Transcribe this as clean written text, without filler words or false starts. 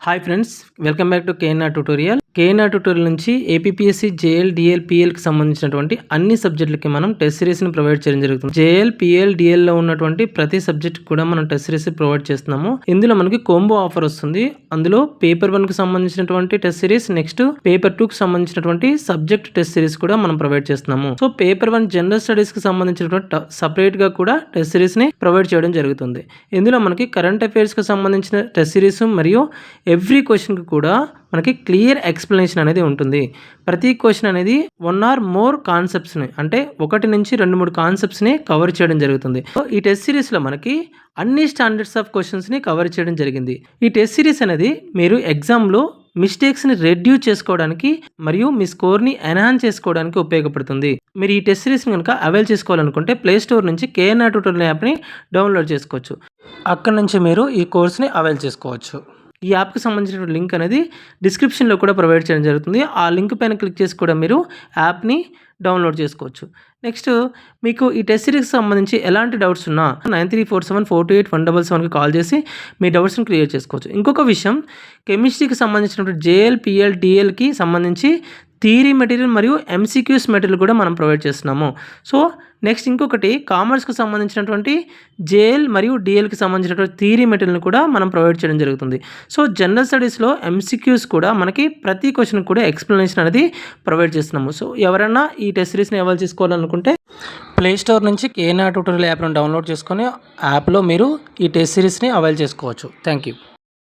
Hi friends, welcome back to KNR tutorial. KNR tutorial నుంచి APPSC, JL, DL, పిఎల్కి సంబంధించినటువంటి అన్ని సబ్జెక్టులకి మనం టెస్ట్ సిరీస్ని ప్రొవైడ్ చేయడం జరుగుతుంది. జేఎల్, పిఎల్, డిఎల్లో ఉన్నటువంటి ప్రతి సబ్జెక్ట్ కూడా మనం టెస్ట్ సిరీస్ ప్రొవైడ్ చేస్తున్నాము. ఇందులో మనకి కోంబో ఆఫర్ వస్తుంది. అందులో పేపర్ 1కి సంబంధించినటువంటి టెస్ట్ సిరీస్, నెక్స్ట్ పేపర్ 2కి సంబంధించినటువంటి సబ్జెక్ట్ టెస్ట్ సిరీస్ కూడా మనం ప్రొవైడ్ చేస్తున్నాము. సో పేపర్ 1 జనరల్ స్టడీస్కి సంబంధించినటువంటి సపరేట్గా కూడా టెస్ట్ సిరీస్ని ప్రొవైడ్ చేయడం జరుగుతుంది. ఇందులో మనకి కరెంట్ అఫైర్స్కి సంబంధించిన టెస్ట్ సిరీస్ మరియు ఎవ్రీ క్వశ్చన్కి కూడా మనకి క్లియర్ ఎక్స్ప్లెనేషన్ అనేది ఉంటుంది. ప్రతి క్వశ్చన్ అనేది 1 or more కాన్సెప్ట్స్ని, అంటే 1 నుంచి 2-3 కాన్సెప్ట్స్ని కవర్ చేయడం జరుగుతుంది. సో ఈ టెస్ట్ సిరీస్లో మనకి అన్ని స్టాండర్డ్స్ ఆఫ్ క్వశ్చన్స్ని కవర్ చేయడం జరిగింది. ఈ టెస్ట్ సిరీస్ అనేది మీరు ఎగ్జామ్లో మిస్టేక్స్ని రెడ్యూస్ చేసుకోవడానికి మరియు మీ స్కోర్ని ఎన్హాన్స్ చేసుకోవడానికి ఉపయోగపడుతుంది. మీరు ఈ టెస్ట్ సిరీస్ని కనుక అవైల్ చేసుకోవాలనుకుంటే ప్లే స్టోర్ నుంచి కేఎన్ఆర్ ట్యూటోరియల్ యాప్ని డౌన్లోడ్ చేసుకోవచ్చు. అక్కడ నుంచి మీరు ఈ కోర్స్ని అవైల్ చేసుకోవచ్చు. ఈ యాప్కి సంబంధించిన లింక్ అనేది డిస్క్రిప్షన్లో కూడా ప్రొవైడ్ చేయడం జరుగుతుంది. ఆ లింక్ పైన క్లిక్ చేసి కూడా మీరు యాప్ని డౌన్లోడ్ చేసుకోవచ్చు. నెక్స్ట్ మీకు ఈ టెస్ట్ సిరీస్కి సంబంధించి ఎలాంటి డౌట్స్ ఉన్నా 9347428177కి కాల్ చేసి మీ డౌట్స్ని క్లియర్ చేసుకోవచ్చు. ఇంకొక విషయం, కెమిస్ట్రీకి సంబంధించినటువంటి జేఎల్, పిఎల్, డిఎల్కి సంబంధించి థియరీ మెటీరియల్ మరియు ఎంసీక్యూస్ మెటీరియల్ కూడా మనం ప్రొవైడ్ చేస్తున్నాము. సో నెక్స్ట్ ఇంకొకటి, కామర్స్కి సంబంధించినటువంటి జేఎల్ మరియు డిఎల్కి సంబంధించినటువంటి థియరీ మెటీరియల్ని కూడా మనం ప్రొవైడ్ చేయడం జరుగుతుంది. సో జనరల్ స్టడీస్లో ఎంసీక్యూస్ కూడా మనకి ప్రతి క్వశ్చన్ కూడా ఎక్స్ప్లెనేషన్ అనేది ప్రొవైడ్ చేస్తున్నాము. సో ఎవరైనా ఈ టెస్ట్ సిరీస్ని అవైల్ చేసుకోవాలనుకుంటే ప్లే స్టోర్ నుంచి కేఎన్ఆర్ ట్యూటోరియల్ యాప్ను డౌన్లోడ్ చేసుకొని యాప్లో మీరు ఈ టెస్ట్ సిరీస్ని అవైల్ చేసుకోవచ్చు. Thank you.